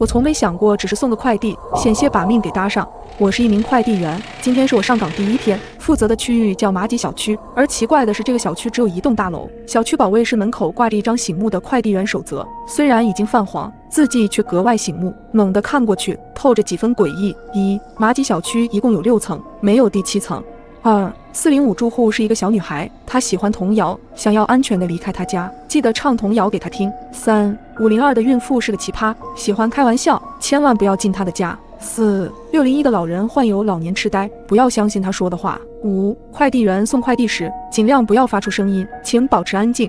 我从没想过只是送个快递，险些把命给搭上。我是一名快递员，今天是我上岗第一天，负责的区域叫马吉小区。而奇怪的是，这个小区只有一栋大楼，小区保卫室门口挂着一张醒目的快递员守则，虽然已经泛黄，字迹却格外醒目。猛地看过去，透着几分诡异。马吉小区一共有6层，没有第7层。405住户是一个小女孩，她喜欢童谣，想要安全地离开她家，记得唱童谣给她听。502的孕妇是个奇葩，喜欢开玩笑，千万不要进她的家。601的老人患有老年痴呆，不要相信他说的话。快递员送快递时尽量不要发出声音，请保持安静。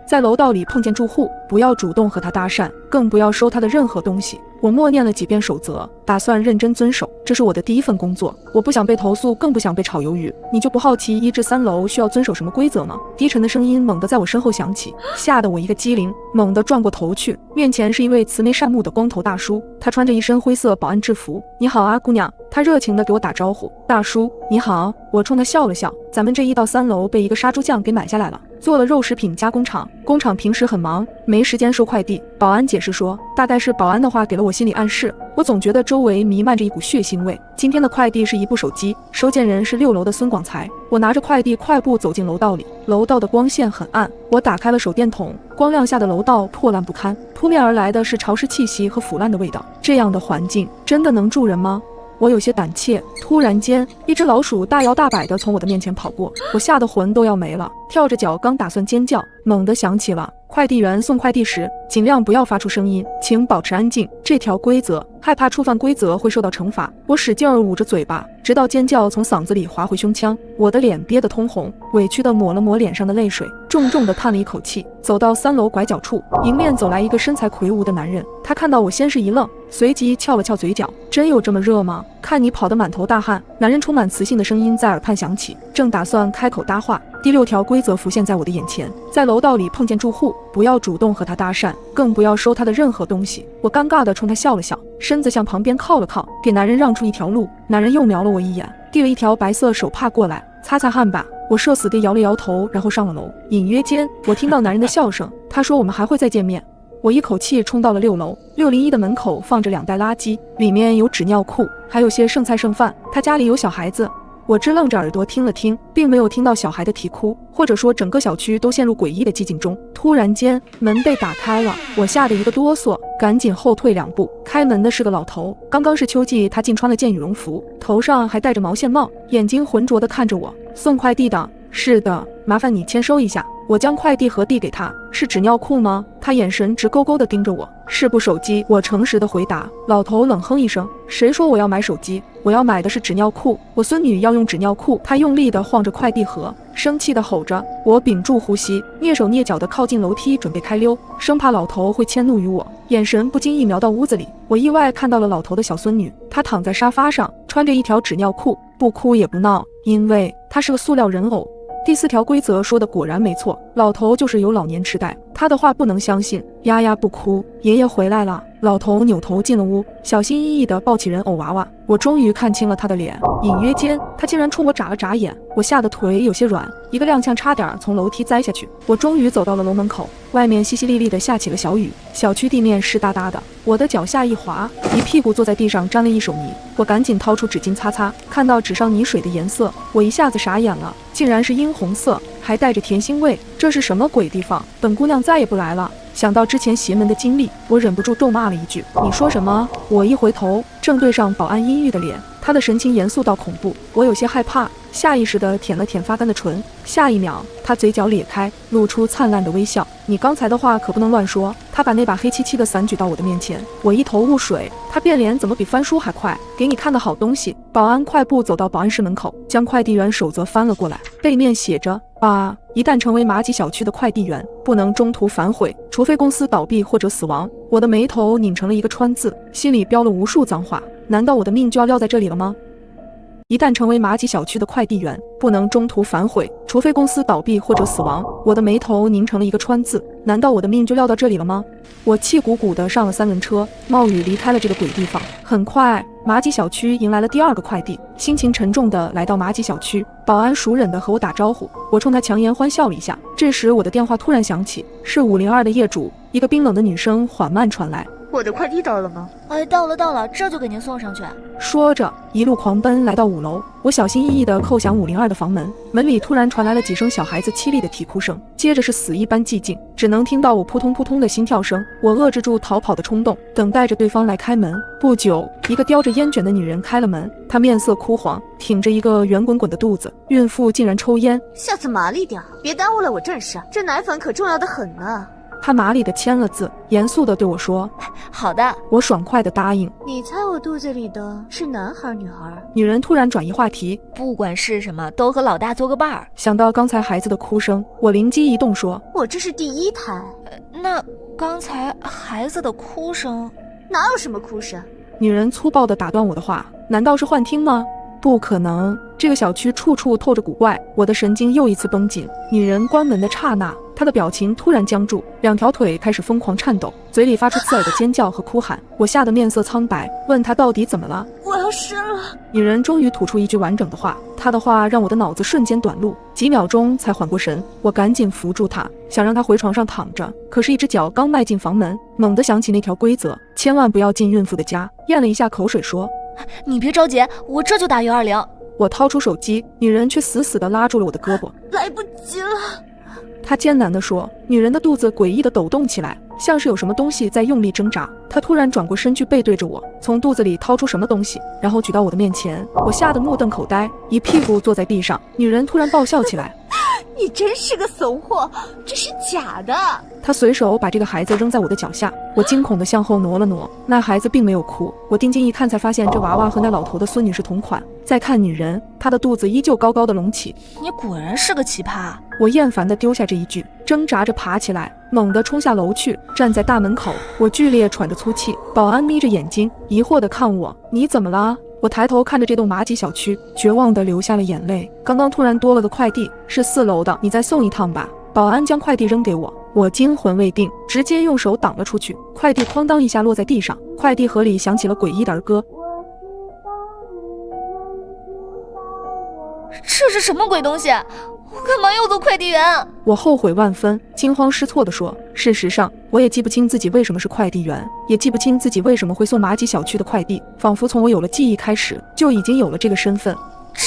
在楼道里碰见住户，不要主动和他搭讪，更不要收他的任何东西。我默念了几遍守则，打算认真遵守。这是我的第一份工作，我不想被投诉，更不想被炒鱿鱼。你就不好奇1至3楼需要遵守什么规则吗？低沉的声音猛地在我身后响起，吓得我一个机灵，猛地转过头去，面前是一位慈眉善目的光头大叔，他穿着一身灰色保安制服。你好啊，姑娘。他热情地给我打招呼。大叔你好。我冲他笑了笑。咱们这1到3楼被一个杀猪匠给买下来了，做了肉食品加工厂，工厂平时很忙，没时间收快递。保安解释说，大概是保安的话给了我心理暗示，我总觉得周围弥漫着一股血腥味。今天的快递是一部手机，收件人是6楼的孙广才。我拿着快递快步走进楼道里，楼道的光线很暗，我打开了手电筒，光亮下的楼道破烂不堪，扑面而来的是潮湿气息和腐烂的味道。这样的环境真的能住人吗？我有些胆怯，突然间，一只老鼠大摇大摆地从我的面前跑过，我吓得魂都要没了，跳着脚刚打算尖叫，猛地想起了快递员送快递时尽量不要发出声音，请保持安静这条规则，害怕触犯规则会受到惩罚。我使劲捂着嘴巴，直到尖叫从嗓子里滑回胸腔，我的脸憋得通红，委屈地抹了抹脸上的泪水，重重地叹了一口气，走到3楼拐角处，迎面走来一个身材魁梧的男人。他看到我先是一愣，随即翘了翘嘴角，真有这么热吗？看你跑得满头大汗。男人充满磁性的声音在耳畔响起，正打算开口搭话，第6条规则浮现在我的眼前，在楼道里碰见住户，不要主动和他搭讪，更不要收他的任何东西。我尴尬地冲他笑了笑，身子向旁边靠了靠，给男人让出一条路。男人又瞄了我一眼，递了一条白色手帕过来，擦擦汗吧。我社死地摇了摇头，然后上了楼。隐约间我听到男人的笑声，他说我们还会再见面。我一口气冲到了6楼，601的门口放着2袋垃圾，里面有纸尿裤，还有些剩菜剩饭。他家里有小孩子。我支棱着耳朵听了听，并没有听到小孩的啼哭，或者说整个小区都陷入诡异的寂静中。突然间门被打开了，我吓得一个哆嗦，赶紧后退2步。开门的是个老头，刚刚是秋季，他竟穿了件羽绒服，头上还戴着毛线帽，眼睛浑浊地看着我。送快递的。是的，麻烦你签收一下。我将快递盒递给他。是纸尿裤吗？他眼神直勾勾地盯着我。是部手机，我诚实地回答。老头冷哼一声，谁说我要买手机？我要买的是纸尿裤，我孙女要用纸尿裤。他用力地晃着快递盒，生气地吼着。我屏住呼吸，蹑手蹑脚地靠近楼梯，准备开溜，生怕老头会迁怒于我。眼神不经意瞄到屋子里，我意外看到了老头的小孙女，她躺在沙发上，穿着一条纸尿裤，不哭也不闹，因为她是个塑料人偶。第4条规则说的果然没错，老头就是有老年痴呆，他的话不能相信。丫丫不哭，爷爷回来了。老头扭头进了屋，小心翼翼地抱起人偶娃娃。我终于看清了他的脸，隐约间他竟然冲我眨了眨眼，我吓得腿有些软，一个踉跄差点从楼梯栽下去。我终于走到了楼门口，外面淅淅沥沥地下起了小雨，小区地面湿哒哒的，我的脚下一滑，一屁股坐在地上，沾了一手泥。我赶紧掏出纸巾擦擦，看到纸上泥水的颜色，我一下子傻眼了，竟然是殷红色，还带着甜腥味，这是什么鬼地方？本姑娘再也不来了。想到之前邪门的经历，我忍不住咒骂了一句：你说什么？我一回头，正对上保安阴郁的脸，他的神情严肃到恐怖，我有些害怕，下意识地舔了舔发干的唇。下一秒，他嘴角咧开，露出灿烂的微笑。你刚才的话可不能乱说。他把那把黑漆漆的伞举到我的面前，我一头雾水，他变脸怎么比翻书还快？给你看的好东西。保安快步走到保安室门口，将快递员守则翻了过来，背面写着：一旦成为马吉小区的快递员，不能中途反悔，除非公司倒闭或者死亡。我的眉头拧成了一个川字，心里飙了无数脏话。难道我的命就要撂在这里了吗？一旦成为马吉小区的快递员，不能中途反悔，除非公司倒闭或者死亡。我的眉头拧成了一个川字，难道我的命就撂到这里了吗？我气鼓鼓地上了3轮车，冒雨离开了这个鬼地方。很快，马吉小区迎来了第2个快递，心情沉重地来到马吉小区，保安熟稔地和我打招呼，我冲他强颜欢笑了一下。这时我的电话突然响起，是502的业主，一个冰冷的女声缓慢传来：我的快递到了吗？哎，到了，这就给您送上去。说着，一路狂奔来到5楼。我小心翼翼地叩响502的房门，门里突然传来了几声小孩子凄厉的啼哭声，接着是死一般寂静，只能听到我扑通扑通的心跳声。我遏制住逃跑的冲动，等待着对方来开门。不久，一个叼着烟卷的女人开了门，她面色枯黄，挺着一个圆滚滚的肚子，孕妇竟然抽烟。下次麻利点，别耽误了我正事，这奶粉可重要的很呢。他麻利地签了字，严肃地对我说：“好的。”我爽快地答应。你猜我肚子里的是男孩女孩？女人突然转移话题：“不管是什么，都和老大做个伴儿。”想到刚才孩子的哭声，我灵机一动说：“我这是第1胎。那刚才孩子的哭声哪有什么哭声？”女人粗暴地打断我的话：“难道是幻听吗？不可能，这个小区处处透着古怪。”我的神经又一次绷紧。女人关门的刹那，她的表情突然僵住，2条腿开始疯狂颤抖，嘴里发出刺耳的尖叫和哭喊。我吓得面色苍白，问她到底怎么了。我要生了。女人终于吐出一句完整的话，她的话让我的脑子瞬间短路，几秒钟才缓过神。我赶紧扶住她，想让她回床上躺着，可是一只脚刚迈进房门，猛地想起那条规则，千万不要进孕妇的家，咽了一下口水说：“你别着急，我这就打120。”我掏出手机，女人却死死地拉住了我的胳膊。来不及了，她艰难地说。女人的肚子诡异地抖动起来，像是有什么东西在用力挣扎。她突然转过身去，背对着我，从肚子里掏出什么东西，然后举到我的面前。我吓得目瞪口呆，一屁股坐在地上。女人突然爆笑起来：“你真是个怂货，这是假的！”她随手把这个孩子扔在我的脚下，我惊恐地向后挪了挪。那孩子并没有哭，我定睛一看，才发现这娃娃和那老头的孙女是同款。再看女人，她的肚子依旧高高的隆起。你果然是个奇葩。我厌烦地丢下这一句，挣扎着爬起来，猛地冲下楼去，站在大门口。我剧烈喘着粗气，保安眯着眼睛，疑惑地看我：“你怎么了？”我抬头看着这栋麻吉小区，绝望地流下了眼泪。刚刚突然多了个快递，是4楼的，你再送一趟吧。保安将快递扔给我，我惊魂未定，直接用手挡了出去。快递哐当一下落在地上，快递盒里响起了诡异的儿歌。这是什么鬼东西？我干嘛要做快递员？我后悔万分，惊慌失措地说：“事实上，我也记不清自己为什么是快递员，也记不清自己为什么会送麻吉小区的快递，仿佛从我有了记忆开始，就已经有了这个身份。”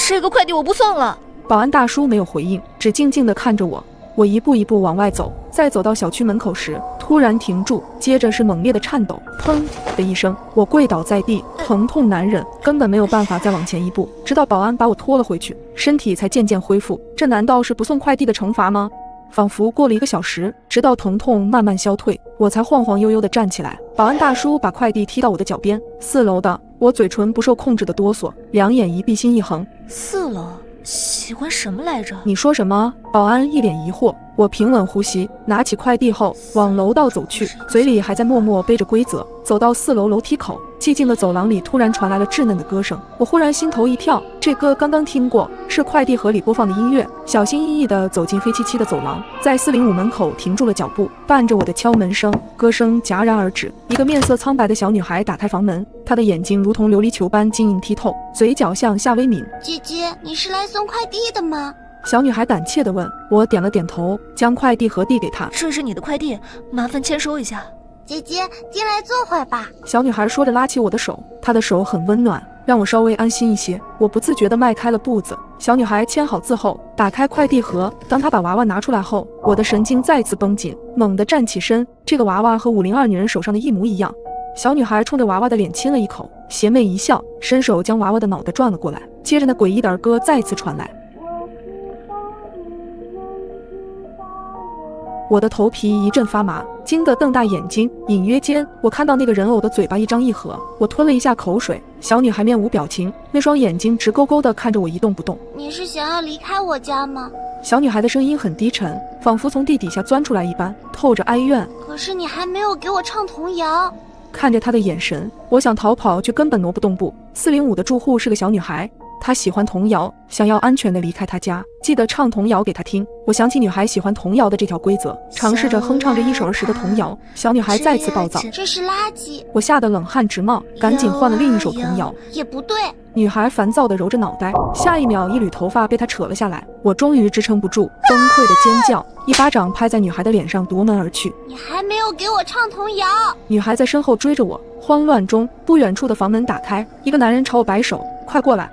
这个快递我不送了。保安大叔没有回应，只静静地看着我。我一步一步往外走，在走到小区门口时，突然停住，接着是猛烈的颤抖，砰的一声，我跪倒在地，疼痛难忍，根本没有办法再往前一步，直到保安把我拖了回去，身体才渐渐恢复。这难道是不送快递的惩罚吗？仿佛过了1个小时，直到疼痛慢慢消退，我才晃晃悠悠地站起来。保安大叔把快递踢到我的脚边，4楼的。我嘴唇不受控制的哆嗦，两眼一闭心一横。4楼喜欢什么来着？你说什么？保安一脸疑惑。我平稳呼吸，拿起快递后往楼道走去，嘴里还在默默背着规则。走到4楼楼梯口，寂静的走廊里突然传来了稚嫩的歌声。我忽然心头一跳，这歌刚刚听过，是快递盒里播放的音乐。小心翼翼地走进黑漆漆的走廊，在405门口停住了脚步，伴着我的敲门声，歌声戛然而止。一个面色苍白的小女孩打开房门，她的眼睛如同琉璃球般晶莹剔透，嘴角向下微抿。姐姐，你是来送快递的吗？小女孩胆怯地问。我点了点头，将快递盒递给她。这是你的快递，麻烦签收一下。姐姐，进来坐会儿吧。小女孩说着拉起我的手，她的手很温暖，让我稍微安心一些。我不自觉地迈开了步子。小女孩签好字后，打开快递盒。当她把娃娃拿出来后，我的神经再次绷紧，猛地站起身。这个娃娃和502女人手上的一模一样。小女孩冲着娃娃的脸亲了一口，邪魅一笑，伸手将娃娃的脑袋转了过来。接着那诡异的儿歌再次传来。我的头皮一阵发麻，惊得瞪大眼睛。隐约间，我看到那个人偶的嘴巴一张一合。我吞了一下口水。小女孩面无表情，那双眼睛直勾勾地看着我一动不动。你是想要离开我家吗？小女孩的声音很低沉，仿佛从地底下钻出来一般，透着哀怨。可是你还没有给我唱童谣。看着她的眼神，我想逃跑，却根本挪不动步。405的住户是个小女孩，她喜欢童谣，想要安全地离开她家，记得唱童谣给她听。我想起女孩喜欢童谣的这条规则，尝试着哼唱着一首儿时的童谣。小女孩再次暴躁，这是垃圾。我吓得冷汗直冒，赶紧换了另一首童谣。也不对，女孩烦躁地揉着脑袋，下一秒一缕头发被他扯了下来，我终于支撑不住，崩溃的尖叫，一巴掌拍在女孩的脸上，夺门而去。你还没有给我唱童谣！女孩在身后追着我，慌乱中，不远处的房门打开，一个男人朝我摆手：“快过来！”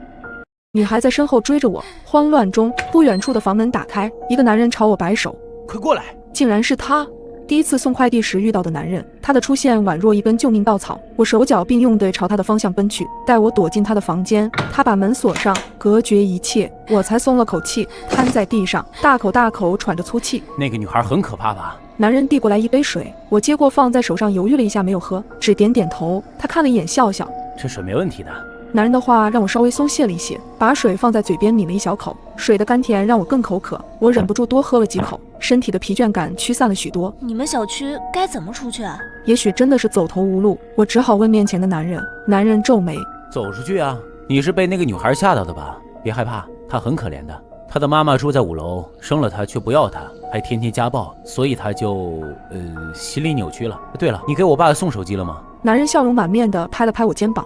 女孩在身后追着我，慌乱中，不远处的房门打开，一个男人朝我摆手：“快过来！”竟然是他。第一次送快递时遇到的男人，他的出现宛若一根救命稻草，我手脚并用地朝他的方向奔去。待我躲进他的房间，他把门锁上，隔绝一切，我才松了口气，瘫在地上，大口大口喘着粗气。那个女孩很可怕吧？男人递过来一杯水，我接过放在手上，犹豫了一下没有喝，只点点头。他看了一眼，笑笑：“这水没问题的。”男人的话让我稍微松懈了一些，把水放在嘴边抿了一小口，水的甘甜让我更口渴，我忍不住多喝了几口，身体的疲倦感驱散了许多。你们小区该怎么出去啊？也许真的是走投无路，我只好问面前的男人。男人皱眉：“走出去啊？你是被那个女孩吓到的吧？别害怕，她很可怜的，她的妈妈住在5楼，生了她却不要她，还天天家暴，所以她就心理扭曲了。对了，你给我爸送手机了吗？”男人笑容满面地拍了拍我肩膀：“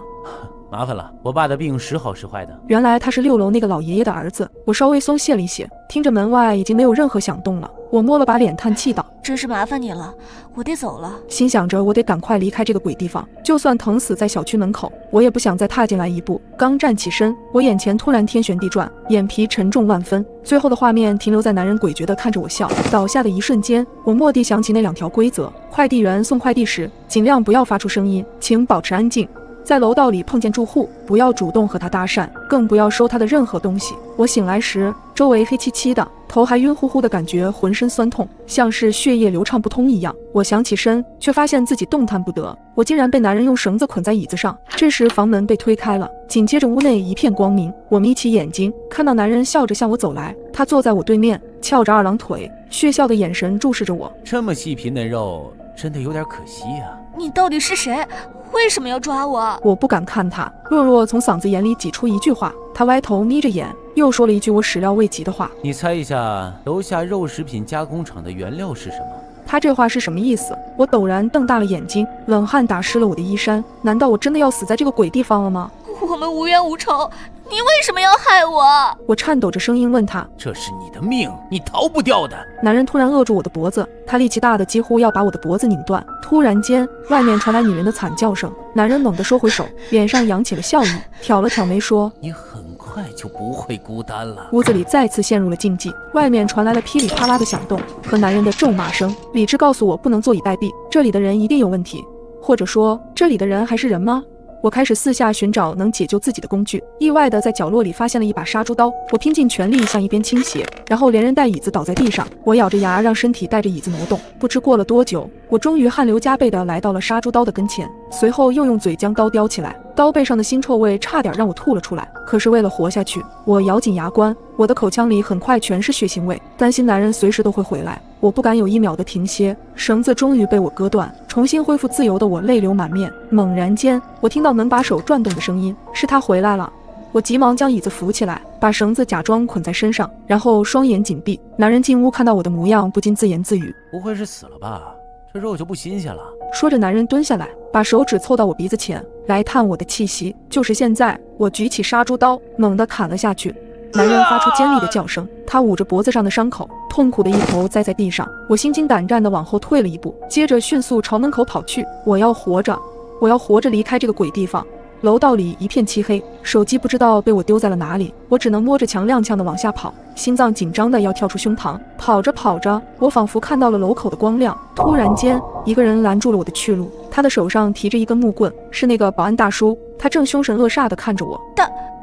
麻烦了，我爸的病时好时坏的。”原来他是6楼那个老爷爷的儿子，我稍微松懈了一些，听着门外已经没有任何响动了，我摸了把脸叹气道：“真是麻烦你了，我得走了。”心想着我得赶快离开这个鬼地方，就算疼死在小区门口，我也不想再踏进来一步。刚站起身，我眼前突然天旋地转，眼皮沉重万分，最后的画面停留在男人诡谲地看着我笑。倒下的一瞬间，我蓦地想起那2条规则：快递员送快递时尽量不要发出声音，请保持安静，在楼道里碰见住户，不要主动和他搭讪，更不要收他的任何东西。我醒来时，周围黑漆漆的，头还晕乎乎的感觉，浑身酸痛，像是血液流畅不通一样。我想起身，却发现自己动弹不得，我竟然被男人用绳子捆在椅子上。这时房门被推开了，紧接着屋内一片光明。我眯起眼睛，看到男人笑着向我走来，他坐在我对面，翘着2郎腿，血笑的眼神注视着我。这么细皮嫩肉，真的有点可惜啊。你到底是谁？为什么要抓我？我不敢看他，弱弱从嗓子眼里挤出一句话。他歪头眯着眼，又说了一句我始料未及的话：“你猜一下，楼下肉食品加工厂的原料是什么？”他这话是什么意思？我陡然瞪大了眼睛，冷汗打湿了我的衣衫。难道我真的要死在这个鬼地方了吗？我们无冤无仇，你为什么要害我？我颤抖着声音问他：“这是你的命，你逃不掉的。”男人突然扼住我的脖子，他力气大的几乎要把我的脖子拧断。突然间，外面传来女人的惨叫声，男人猛地收回手，脸上扬起了笑意，挑了挑眉说：“你很快就不会孤单了。”屋子里再次陷入了静寂，外面传来了噼里啪啦的响动和男人的咒骂声。理智告诉我不能坐以待毙，这里的人一定有问题，或者说这里的人还是人吗？我开始四下寻找能解救自己的工具，意外的在角落里发现了一把杀猪刀，我拼尽全力向一边倾斜，然后连人带椅子倒在地上，我咬着牙让身体带着椅子挪动。不知过了多久，我终于汗流浃背的来到了杀猪刀的跟前，随后又用嘴将刀叼起来，刀背上的腥臭味差点让我吐了出来。可是为了活下去，我咬紧牙关，我的口腔里很快全是血腥味，担心男人随时都会回来，我不敢有1秒的停歇。绳子终于被我割断，重新恢复自由的我泪流满面。猛然间，我听到门把手转动的声音，是他回来了。我急忙将椅子扶起来，把绳子假装捆在身上，然后双眼紧闭。男人进屋看到我的模样，不禁自言自语：“不会是死了吧？这肉就不新鲜了。”说着，男人蹲下来，把手指凑到我鼻子前来探我的气息。就是现在，我举起杀猪刀，猛地砍了下去。男人发出尖利的叫声，他捂着脖子上的伤口，痛苦的一头栽在地上。我心惊胆战地往后退了一步，接着迅速朝门口跑去。我要活着，我要活着离开这个鬼地方。楼道里一片漆黑，手机不知道被我丢在了哪里，我只能摸着墙踉跄地往下跑，心脏紧张的要跳出胸膛。跑着跑着，我仿佛看到了楼口的光亮。突然间，一个人拦住了我的去路，他的手上提着一根木棍，是那个保安大叔。他正凶神恶煞地看着我。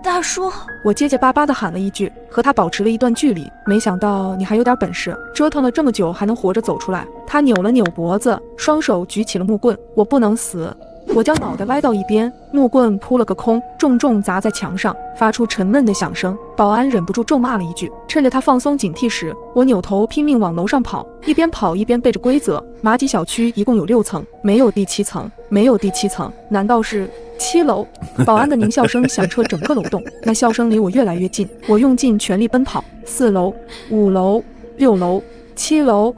大叔，我结结巴巴地喊了一句，和他保持了一段距离。没想到你还有点本事，折腾了这么久还能活着走出来。他扭了扭脖子，双手举起了木棍。我不能死。我将脑袋歪到一边，木棍扑了个空，重重砸在墙上，发出沉闷的响声。保安忍不住咒骂了一句。趁着他放松警惕时，我扭头拼命往楼上跑，一边跑一边背着规则：马吉小区一共有6层，没有第7层，没有第7层，难道是7楼？保安的狞笑声响彻整个楼栋，那笑声离我越来越近。我用尽全力奔跑，4楼、5楼、6楼、7楼，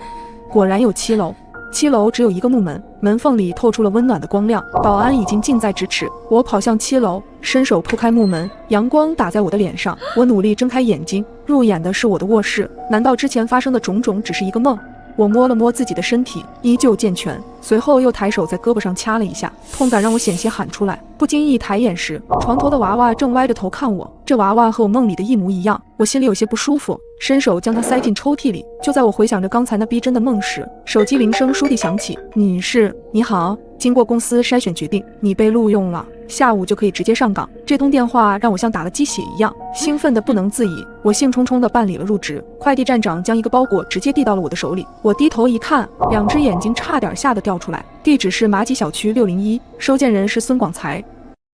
果然有7楼。7楼只有一个木门，门缝里透出了温暖的光亮，保安已经近在咫尺。我跑向7楼，伸手铺开木门，阳光打在我的脸上，我努力睁开眼睛，入眼的是我的卧室。难道之前发生的种种只是一个梦？我摸了摸自己的身体，依旧健全，随后又抬手在胳膊上掐了一下，痛感让我险些喊出来。不经意抬眼时，床头的娃娃正歪着头看我，这娃娃和我梦里的一模一样，我心里有些不舒服，伸手将它塞进抽屉里。就在我回想着刚才那逼真的梦时，手机铃声倏地响起。女士，你好，经过公司筛选决定，你被录用了，下午就可以直接上岗。这通电话让我像打了鸡血一样，兴奋得不能自已。我兴冲冲地办理了入职。快递站长将一个包裹直接递到了我的手里，我低头一看，2只眼睛差点吓得掉出来。地址是马几小区601，收件人是孙广才。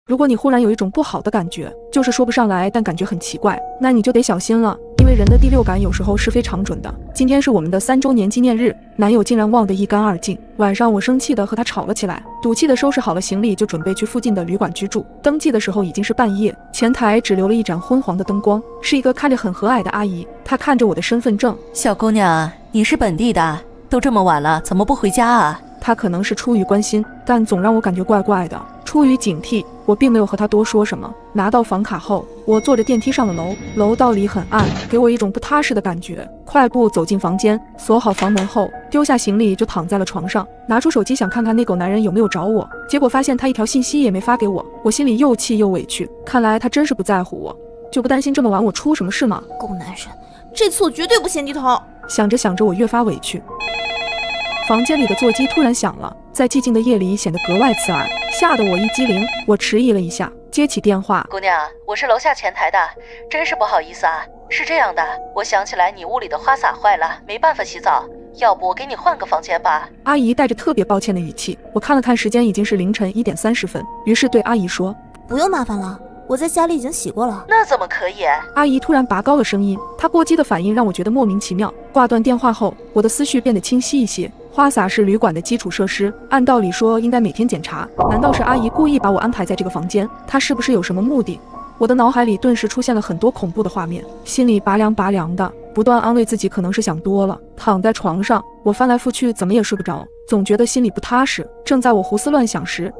如果你忽然有一种不好的感觉，就是说不上来，但感觉很奇怪，那你就得小心了，因为人的第六感有时候是非常准的。今天是我们的3周年纪念日，男友竟然忘得一干二净。晚上我生气地和他吵了起来，赌气地收拾好了行李，就准备去附近的旅馆居住。登记的时候已经是半夜，前台只留了一盏昏黄的灯光，是一个看着很和蔼的阿姨。她看着我的身份证，小姑娘，你是本地的，都这么晚了，怎么不回家啊？她可能是出于关心，但总让我感觉怪怪的。出于警惕，我并没有和她多说什么。拿到房卡后，我坐着电梯上了楼，楼道里很暗，给我一种不踏实的感觉。快步走进房间，锁好房门后，丢下行李就躺在了床上，拿出手机想看看那狗男人有没有找我，结果发现他一条信息也没发给我。我心里又气又委屈，看来他真是不在乎我，就不担心这么晚我出什么事吗？狗男人，这次我绝对不先低头。想着想着，我越发委屈。房间里的座机突然响了，在寂静的夜里显得格外刺耳，吓得我一激灵。我迟疑了一下，接起电话。姑娘，我是楼下前台的，真是不好意思啊。是这样的，我想起来你屋里的花洒坏了，没办法洗澡，要不我给你换个房间吧。阿姨带着特别抱歉的语气。我看了看时间，已经是凌晨1点30分，于是对阿姨说：不用麻烦了，我在家里已经洗过了。那怎么可以？阿姨突然拔高了声音，她过激的反应让我觉得莫名其妙。挂断电话后，我的思绪变得清晰一些。花洒是旅馆的基础设施，按道理说应该每天检查，难道是阿姨故意把我安排在这个房间？她是不是有什么目的？我的脑海里顿时出现了很多恐怖的画面，心里拔凉拔凉的，不断安慰自己可能是想多了。躺在床上，我翻来覆去怎么也睡不着，总觉得心里不踏实。正在我胡思乱想时，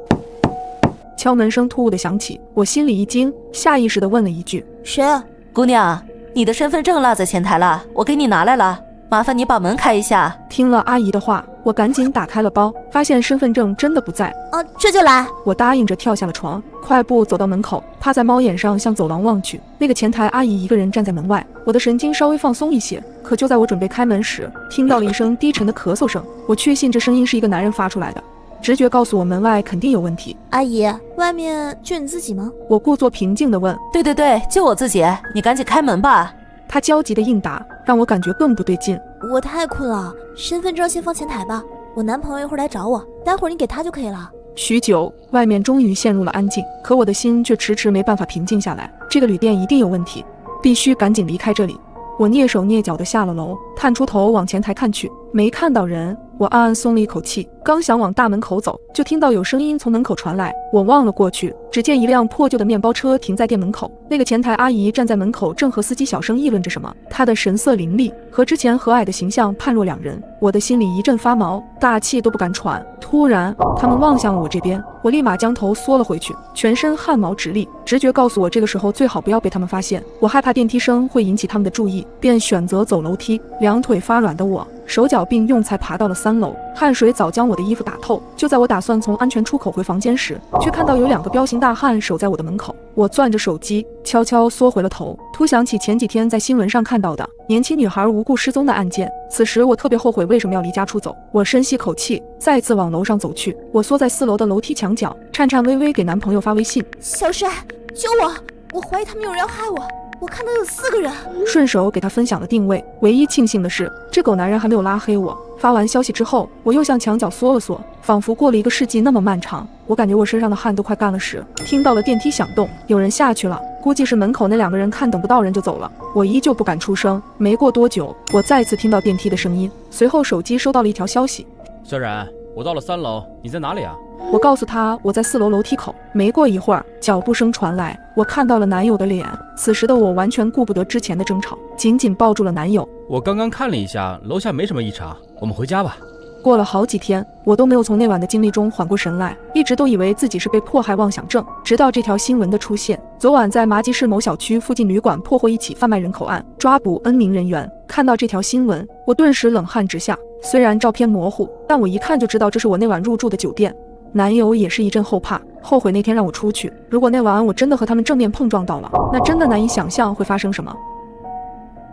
敲门声突兀的响起，我心里一惊，下意识地问了一句：谁啊？姑娘，你的身份证落在前台了，我给你拿来了，麻烦你把门开一下。听了阿姨的话，我赶紧打开了包，发现身份证真的不在。这就来。我答应着跳下了床，快步走到门口，趴在猫眼上向走廊望去。那个前台阿姨一个人站在门外，我的神经稍微放松一些。可就在我准备开门时，听到了一声低沉的咳嗽声，我确信这声音是一个男人发出来的。直觉告诉我门外肯定有问题。阿姨，外面就你自己吗？我故作平静地问。对对对，就我自己，你赶紧开门吧。他焦急的应答，让我感觉更不对劲。我太困了，身份证先放前台吧，我男朋友一会儿来找我，待会儿你给他就可以了。许久，外面终于陷入了安静，可我的心却迟迟没办法平静下来。这个旅店一定有问题，必须赶紧离开这里。我蹑手蹑脚地下了楼，探出头往前台看去，没看到人。我暗暗松了一口气，刚想往大门口走，就听到有声音从门口传来。我望了过去，只见一辆破旧的面包车停在店门口，那个前台阿姨站在门口，正和司机小声议论着什么。她的神色凌厉，和之前和蔼的形象判若两人。我的心里一阵发毛，大气都不敢喘。突然，他们望向了我这边，我立马将头缩了回去，全身汗毛直立。直觉告诉我，这个时候最好不要被他们发现。我害怕电梯声会引起他们的注意，便选择走楼梯。两腿发软的我，手脚并用才爬到了3楼，汗水早将我的衣服打透。就在我打算从安全出口回房间时，却看到有2个彪形大汉守在我的门口。我攥着手机，悄悄缩回了头，突想起前几天在新闻上看到的年轻女孩无故失踪的案件。此时我特别后悔为什么要离家出走。我深吸口气，再次往楼上走去。我缩在4楼的楼梯墙角，颤颤巍巍给男朋友发微信：小帅，救我！我怀疑他们有人要害我。我看到有4个人，顺手给他分享了定位。唯一庆幸的是，这狗男人还没有拉黑我。发完消息之后，我又向墙角缩了缩，仿佛过了1个世纪那么漫长。我感觉我身上的汗都快干了时，听到了电梯响动，有人下去了，估计是门口那2个人看等不到人就走了。我依旧不敢出声。没过多久，我再次听到电梯的声音，随后手机收到了一条消息：小冉，我到了3楼，你在哪里啊？我告诉他我在4楼楼梯口。没过一会儿，脚步声传来，我看到了男友的脸。此时的我完全顾不得之前的争吵，紧紧抱住了男友。我刚刚看了一下，楼下没什么异常，我们回家吧。过了好几天，我都没有从那晚的经历中缓过神来，一直都以为自己是被迫害妄想症，直到这条新闻的出现。昨晚在麻吉市某小区附近旅馆破获一起贩卖人口案，抓捕 N 名人员。看到这条新闻，我顿时冷汗直下。虽然照片模糊，但我一看就知道这是我那晚入住的酒店。男友也是一阵后怕，后悔那天让我出去。如果那晚我真的和他们正面碰撞到了，那真的难以想象会发生什么。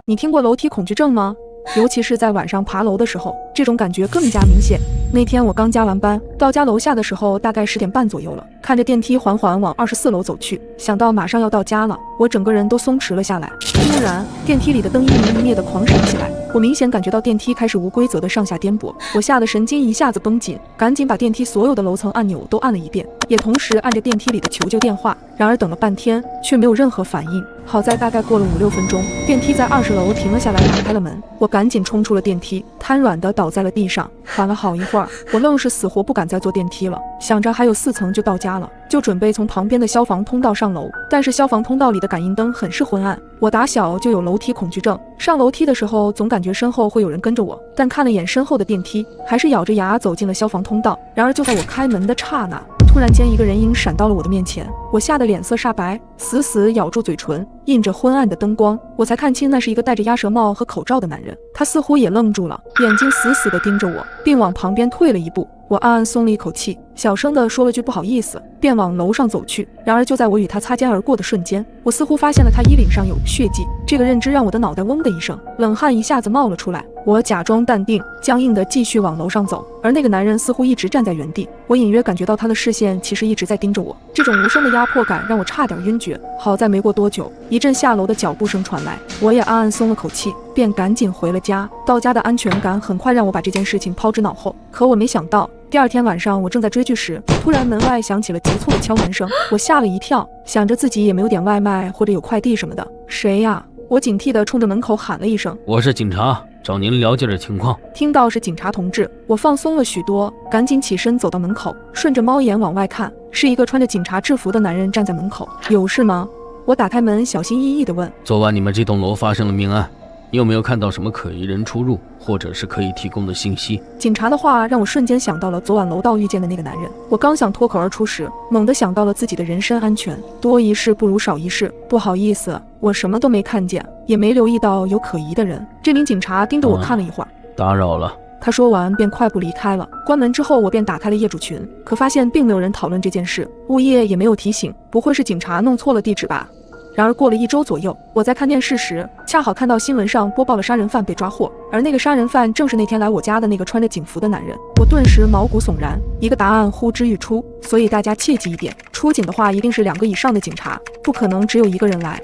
你听过楼梯恐惧症吗？尤其是在晚上爬楼的时候，这种感觉更加明显。那天我刚加完班，到家楼下的时候大概10点半左右了，看着电梯缓缓往24楼走去，想到马上要到家了，我整个人都松弛了下来。突然，电梯里的灯一明一灭的狂闪起来，我明显感觉到电梯开始无规则的上下颠簸，我吓得神经一下子绷紧，赶紧把电梯所有的楼层按钮都按了一遍，也同时按着电梯里的求救电话。然而等了半天，却没有任何反应。好在大概过了5、6分钟，电梯在20楼停了下来，打开了门，我赶紧冲出了电梯，瘫软地倒在了地上。缓了好一会儿，我愣是死活不敢再坐电梯了，想着还有4层就到家了，就准备从旁边的消防通道上楼。但是消防通道里的感应灯很是昏暗，我打小就有楼梯恐惧症，上楼梯的时候总感觉身后会有人跟着我，但看了眼身后的电梯，还是咬着牙走进了消防通道。然而就在我开门的刹那，突然间一个人影闪到了我的面前，我吓得脸色煞白，死死咬住嘴唇，映着昏暗的灯光，我才看清那是一个戴着鸭舌帽和口罩的男人。他似乎也愣住了，眼睛死死地盯着我，并往旁边退了一步。我暗暗松了一口气，小声地说了句不好意思，便往楼上走去。然而就在我与他擦肩而过的瞬间，我似乎发现了他衣领上有血迹。这个认知让我的脑袋嗡的一声，冷汗一下子冒了出来。我假装淡定，僵硬地继续往楼上走，而那个男人似乎一直站在原地。我隐约感觉到他的视线其实一直在盯着我，这种无声的压迫感让我差点晕厥。好在没过多久，一阵下楼的脚步声传来，我也暗暗松了口气，便赶紧回了家。到家的安全感很快让我把这件事情抛之脑后，可我没想到第二天晚上我正在追剧时，突然门外响起了急促的敲门声，我吓了一跳，想着自己也没有点外卖或者有快递什么的。谁呀？我警惕地冲着门口喊了一声：“我是警察，找您了解点情况。”听到是警察同志，我放松了许多，赶紧起身走到门口，顺着猫眼往外看，是一个穿着警察制服的男人站在门口。有事吗？我打开门，小心翼翼地问。昨晚你们这栋楼发生了命案，你有没有看到什么可疑人出入，或者是可以提供的信息？警察的话让我瞬间想到了昨晚楼道遇见的那个男人。我刚想脱口而出时，猛地想到了自己的人身安全，多一事不如少一事。不好意思，我什么都没看见，也没留意到有可疑的人。这名警察盯着我看了一会儿，打扰了。他说完便快步离开了。关门之后，我便打开了业主群，可发现并没有人讨论这件事，物业也没有提醒，不会是警察弄错了地址吧？然而过了1周左右，我在看电视时，恰好看到新闻上播报了杀人犯被抓获，而那个杀人犯正是那天来我家的那个穿着警服的男人。我顿时毛骨悚然，一个答案呼之欲出，所以大家切记一点，出警的话一定是2个以上的警察，不可能只有1个人来。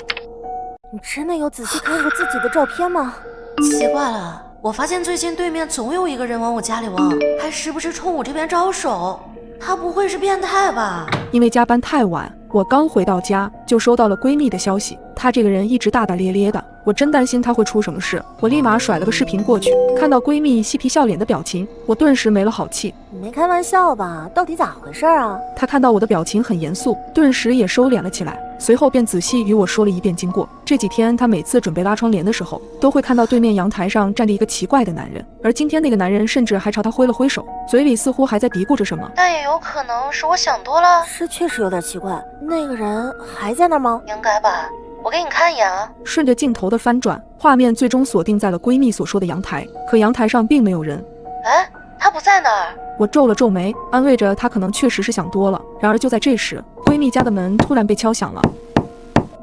你真的有仔细看过自己的照片吗？奇怪了，我发现最近对面总有一个人往我家里望，还时不时冲我这边招手，他不会是变态吧？因为加班太晚，我刚回到家就收到了闺蜜的消息，她这个人一直大大咧咧的，我真担心她会出什么事。我立马甩了个视频过去，看到闺蜜嬉皮笑脸的表情，我顿时没了好气。你没开玩笑吧？到底咋回事啊？她看到我的表情很严肃，顿时也收敛了起来，随后便仔细与我说了一遍经过。这几天她每次准备拉窗帘的时候，都会看到对面阳台上站着一个奇怪的男人，而今天那个男人甚至还朝她挥了挥手，嘴里似乎还在嘀咕着什么。但也有可能是我想多了，是确实有点奇怪。那个人还在那吗？应该吧，我给你看一眼啊。顺着镜头的翻转，画面最终锁定在了闺蜜所说的阳台，可阳台上并没有人。哎，他不在那儿。我皱了皱眉，安慰着她可能确实是想多了。然而就在这时，闺蜜家的门突然被敲响了。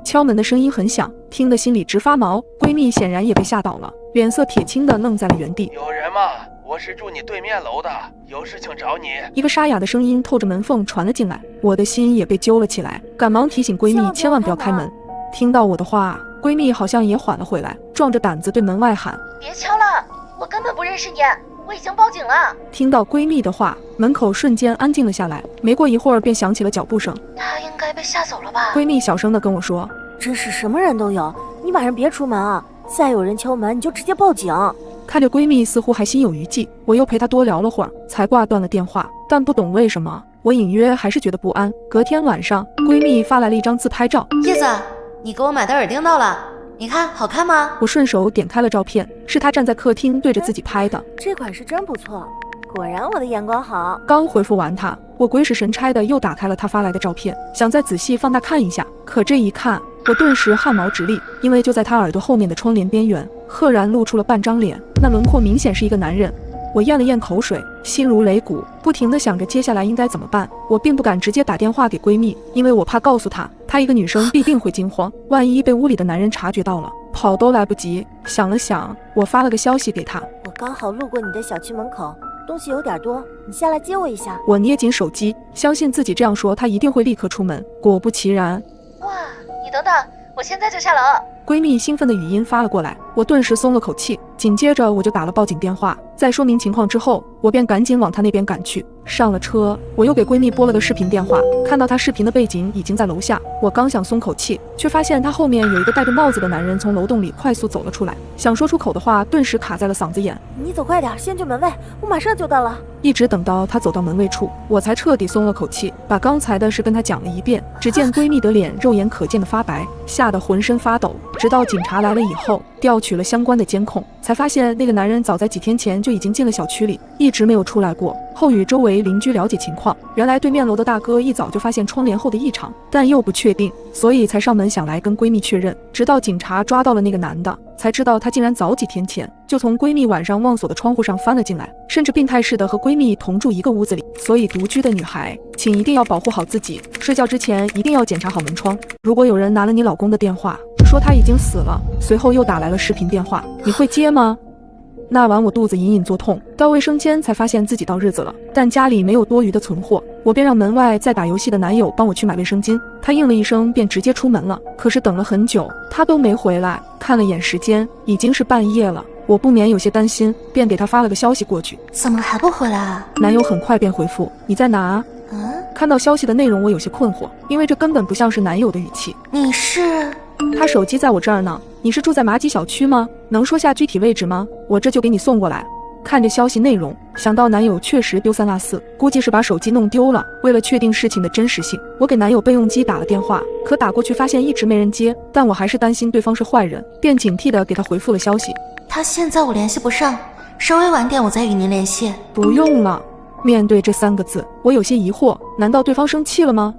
敲门的声音很响，听得心里直发毛。闺蜜显然也被吓到了，脸色铁青的愣在了原地。有人吗？我是住你对面楼的，有事情找你。一个沙哑的声音透着门缝传了进来，我的心也被揪了起来，赶忙提醒闺蜜千万不要开门。听到我的话，闺蜜好像也缓了回来，壮着胆子对门外喊：“别敲了，我根本不认识你，我已经报警了。”听到闺蜜的话，门口瞬间安静了下来，没过一会儿便响起了脚步声。她应该被吓走了吧？闺蜜小声地跟我说：“真是什么人都有，你晚上别出门啊，再有人敲门你就直接报警。”看着闺蜜似乎还心有余悸，我又陪她多聊了会儿，才挂断了电话。但不懂为什么，我隐约还是觉得不安。隔天晚上，闺蜜发来了一张自拍照。叶子，你给我买的耳钉到了，你看好看吗？我顺手点开了照片，是她站在客厅对着自己拍的。这款是真不错，果然我的眼光好。刚回复完他，我鬼使神差的又打开了他发来的照片，想再仔细放大看一下。可这一看，我顿时汗毛直立，因为就在他耳朵后面的窗帘边缘，赫然露出了半张脸，那轮廓明显是一个男人。我咽了咽口水，心如擂鼓，不停地想着接下来应该怎么办。我并不敢直接打电话给闺蜜，因为我怕告诉她，她一个女生必定会惊慌，万一被屋里的男人察觉到了，跑都来不及。想了想，我发了个消息给她，我刚好路过你的小区门口，东西有点多，你下来接我一下。我捏紧手机，相信自己这样说，她一定会立刻出门。果不其然，哇，你等等，我现在就下楼。闺蜜兴奋的语音发了过来，我顿时松了口气，紧接着我就打了报警电话。在说明情况之后，我便赶紧往她那边赶去。上了车，我又给闺蜜拨了个视频电话，看到她视频的背景已经在楼下，我刚想松口气，却发现她后面有一个戴着帽子的男人从楼洞里快速走了出来，想说出口的话顿时卡在了嗓子眼。你走快点，先去门卫，我马上就到了。一直等到她走到门卫处，我才彻底松了口气，把刚才的事跟她讲了一遍。只见闺蜜的脸肉眼可见的发白，吓得浑身发抖。直到警察来了以后，调取了相关的监控，才发现那个男人早在几天前就已经进了小区里，一直没有出来过。后与周围邻居了解情况，原来对面楼的大哥一早就发现窗帘后的异常，但又不确定，所以才上门想来跟闺蜜确认。直到警察抓到了那个男的，才知道他竟然早几天前就从闺蜜晚上忘锁的窗户上翻了进来，甚至病态似的和闺蜜同住一个屋子里。所以独居的女孩，请一定要保护好自己，睡觉之前一定要检查好门窗。如果有人拿了你老公的电话，说他已经死了，随后又打来了视频电话，你会接吗？那晚我肚子隐隐作痛，到卫生间才发现自己到日子了，但家里没有多余的存货，我便让门外在打游戏的男友帮我去买卫生巾。他应了一声便直接出门了，可是等了很久他都没回来，看了眼时间已经是半夜了，我不免有些担心，便给他发了个消息过去，怎么还不回来啊？男友很快便回复，你在哪？看到消息的内容我有些困惑，因为这根本不像是男友的语气。你是？他手机在我这儿呢，你是住在马几小区吗？能说下具体位置吗？我这就给你送过来。看着消息内容，想到男友确实丢三落四，估计是把手机弄丢了。为了确定事情的真实性，我给男友备用机打了电话，可打过去发现一直没人接，但我还是担心对方是坏人，便警惕地给他回复了消息。他现在我联系不上，稍微晚点我再与您联系。不用了。面对这3个字，我有些疑惑，难道对方生气了吗？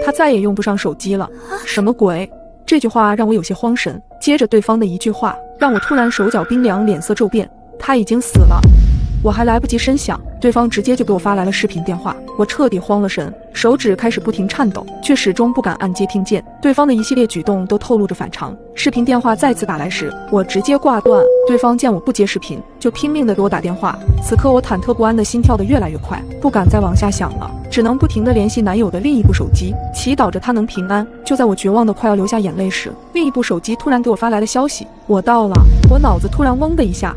他再也用不上手机了？什么鬼？这句话让我有些慌神，接着对方的一句话让我突然手脚冰凉，脸色骤变。他已经死了。我还来不及深想，对方直接就给我发来了视频电话，我彻底慌了神，手指开始不停颤抖，却始终不敢按接听键。对方的一系列举动都透露着反常。视频电话再次打来时，我直接挂断。对方见我不接视频，就拼命地给我打电话。此刻我忐忑不安的心跳得越来越快，不敢再往下想了，只能不停地联系男友的另一部手机，祈祷着他能平安。就在我绝望的快要流下眼泪时，另一部手机突然给我发来了消息，我到了。我脑子突然嗡的一下，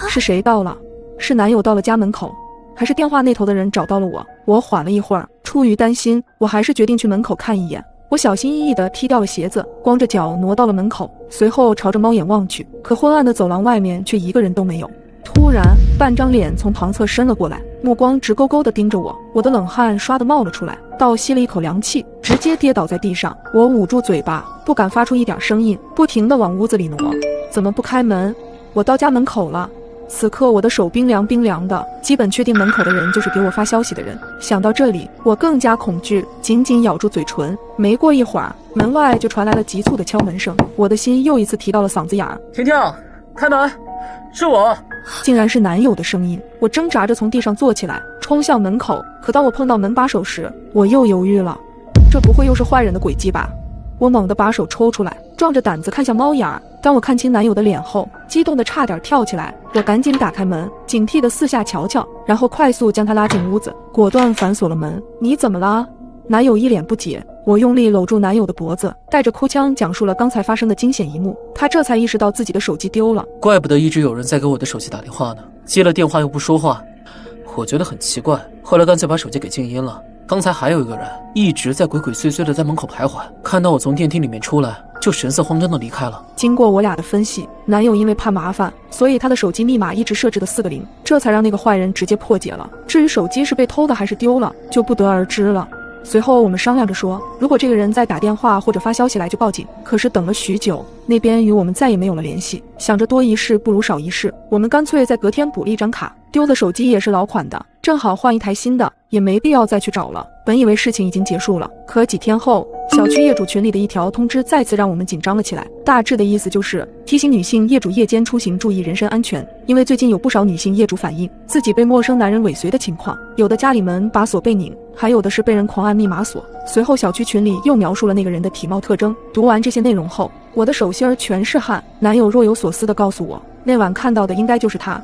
是谁到了？是男友到了家门口，还是电话那头的人找到了我？我缓了一会儿，出于担心，我还是决定去门口看一眼。我小心翼翼地踢掉了鞋子，光着脚挪到了门口，随后朝着猫眼望去，可昏暗的走廊外面却一个人都没有。突然，半张脸从旁侧伸了过来，目光直勾勾地盯着我，我的冷汗唰地冒了出来，倒吸了一口凉气，直接跌倒在地上。我捂住嘴巴，不敢发出一点声音，不停地往屋子里挪。怎么不开门？我到家门口了。此刻我的手冰凉冰凉的，基本确定门口的人就是给我发消息的人。想到这里，我更加恐惧，紧紧咬住嘴唇。没过一会儿，门外就传来了急促的敲门声，我的心又一次提到了嗓子眼儿。婷婷，开门，是我。竟然是男友的声音。我挣扎着从地上坐起来，冲向门口，可当我碰到门把手时，我又犹豫了。这不会又是坏人的诡计吧？我猛地把手抽出来，壮着胆子看向猫眼儿。当我看清男友的脸后，激动得差点跳起来。我赶紧打开门，警惕地四下瞧瞧，然后快速将他拉进屋子，果断反锁了门。你怎么了？男友一脸不解。我用力搂住男友的脖子，带着哭腔讲述了刚才发生的惊险一幕。他这才意识到自己的手机丢了。怪不得一直有人在给我的手机打电话呢，接了电话又不说话，我觉得很奇怪，后来干脆把手机给静音了。刚才还有一个人一直在鬼鬼祟祟的在门口徘徊，看到我从电梯里面出来，就神色慌张的离开了。经过我俩的分析，男友因为怕麻烦，所以他的手机密码一直设置的4个0，这才让那个坏人直接破解了。至于手机是被偷的还是丢了，就不得而知了。随后我们商量着说，如果这个人再打电话或者发消息来就报警。可是等了许久，那边与我们再也没有了联系。想着多一事不如少一事，我们干脆在隔天补了一张卡，丢的手机也是老款的。正好换一台新的，也没必要再去找了。本以为事情已经结束了，可几天后，小区业主群里的一条通知再次让我们紧张了起来。大致的意思就是提醒女性业主夜间出行注意人身安全，因为最近有不少女性业主反映自己被陌生男人尾随的情况，有的家里门把锁被拧，还有的是被人狂按密码锁。随后小区群里又描述了那个人的体貌特征。读完这些内容后，我的手心儿全是汗。男友若有所思地告诉我，那晚看到的应该就是他。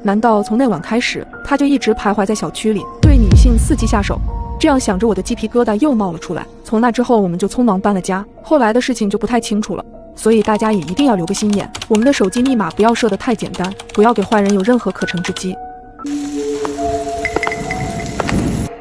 难道从那晚开始，他就一直徘徊在小区里，对女性伺机下手？这样想着，我的鸡皮疙瘩又冒了出来。从那之后，我们就匆忙搬了家，后来的事情就不太清楚了。所以大家也一定要留个心眼，我们的手机密码不要设得太简单，不要给坏人有任何可乘之机。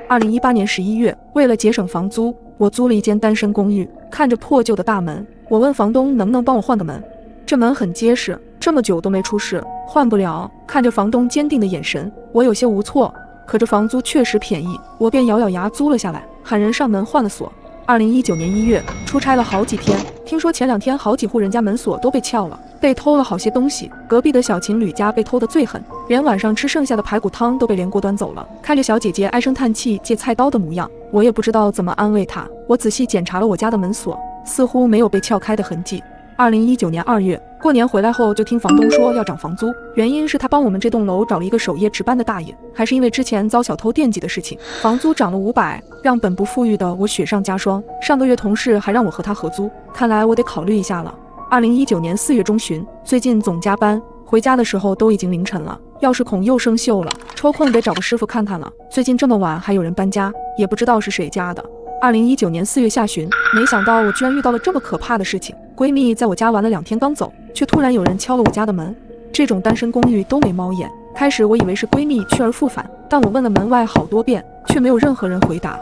2018年11月，为了节省房租，我租了一间单身公寓。看着破旧的大门，我问房东能不能帮我换个门。这门很结实，这么久都没出事，换不了。看着房东坚定的眼神，我有些无措。可这房租确实便宜，我便咬咬牙租了下来，喊人上门换了锁。2019年1月，出差了好几天，听说前2天好几户人家门锁都被撬了，被偷了好些东西。隔壁的小情侣家被偷得最狠，连晚上吃剩下的排骨汤都被连锅端走了。看着小姐姐唉声叹气借菜刀的模样，我也不知道怎么安慰她。我仔细检查了我家的门锁，似乎没有被撬开的痕迹。2019年2月，过年回来后就听房东说要涨房租，原因是他帮我们这栋楼找了一个守夜值班的大爷，还是因为之前遭小偷惦记的事情，房租涨了500，让本不富裕的我雪上加霜。上个月同事还让我和他合租，看来我得考虑一下了。2019年4月中旬，最近总加班，回家的时候都已经凌晨了，钥匙孔又生锈了，抽空得找个师傅看看了。最近这么晚还有人搬家，也不知道是谁家的。2019年4月下旬，没想到我居然遇到了这么可怕的事情。闺蜜在我家玩了2天刚走，却突然有人敲了我家的门。这种单身公寓都没猫眼，开始我以为是闺蜜去而复返，但我问了门外好多遍，却没有任何人回答。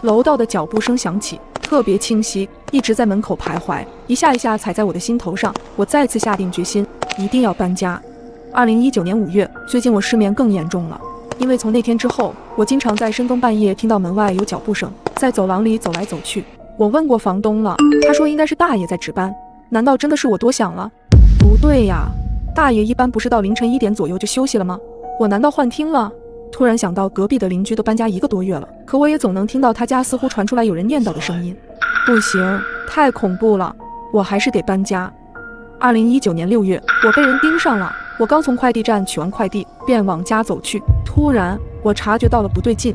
楼道的脚步声响起，特别清晰，一直在门口徘徊，一下一下踩在我的心头上。我再次下定决心，一定要搬家。2019年5月，最近我失眠更严重了。因为从那天之后，我经常在深更半夜听到门外有脚步声，在走廊里走来走去。我问过房东了，他说应该是大爷在值班。难道真的是我多想了？不对呀，大爷一般不是到凌晨1点左右就休息了吗？我难道幻听了？突然想到隔壁的邻居都搬家1个多月了，可我也总能听到他家似乎传出来有人念叨的声音。不行，太恐怖了，我还是得搬家。2019年6月，我被人盯上了。我刚从快递站取完快递，便往家走去。突然，我察觉到了不对劲，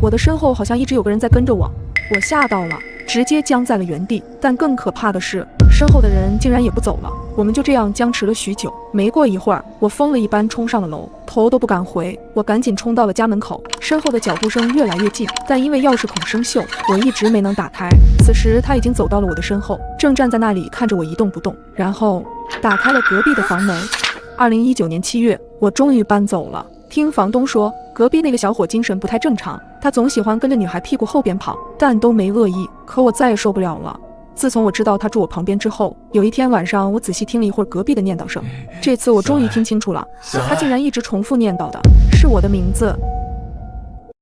我的身后好像一直有个人在跟着我。我吓到了，直接僵在了原地。但更可怕的是，身后的人竟然也不走了。我们就这样僵持了许久。没过一会儿，我疯了一般冲上了楼，头都不敢回。我赶紧冲到了家门口，身后的脚步声越来越近，但因为钥匙孔生锈，我一直没能打开。此时他已经走到了我的身后，正站在那里看着我一动不动，然后打开了隔壁的房门。2019年7月，我终于搬走了。听房东说，隔壁那个小伙精神不太正常，他总喜欢跟着女孩屁股后边跑，但都没恶意。可我再也受不了了。自从我知道他住我旁边之后，有一天晚上，我仔细听了一会儿隔壁的念叨声。这次我终于听清楚了，他竟然一直重复念叨的是我的名字。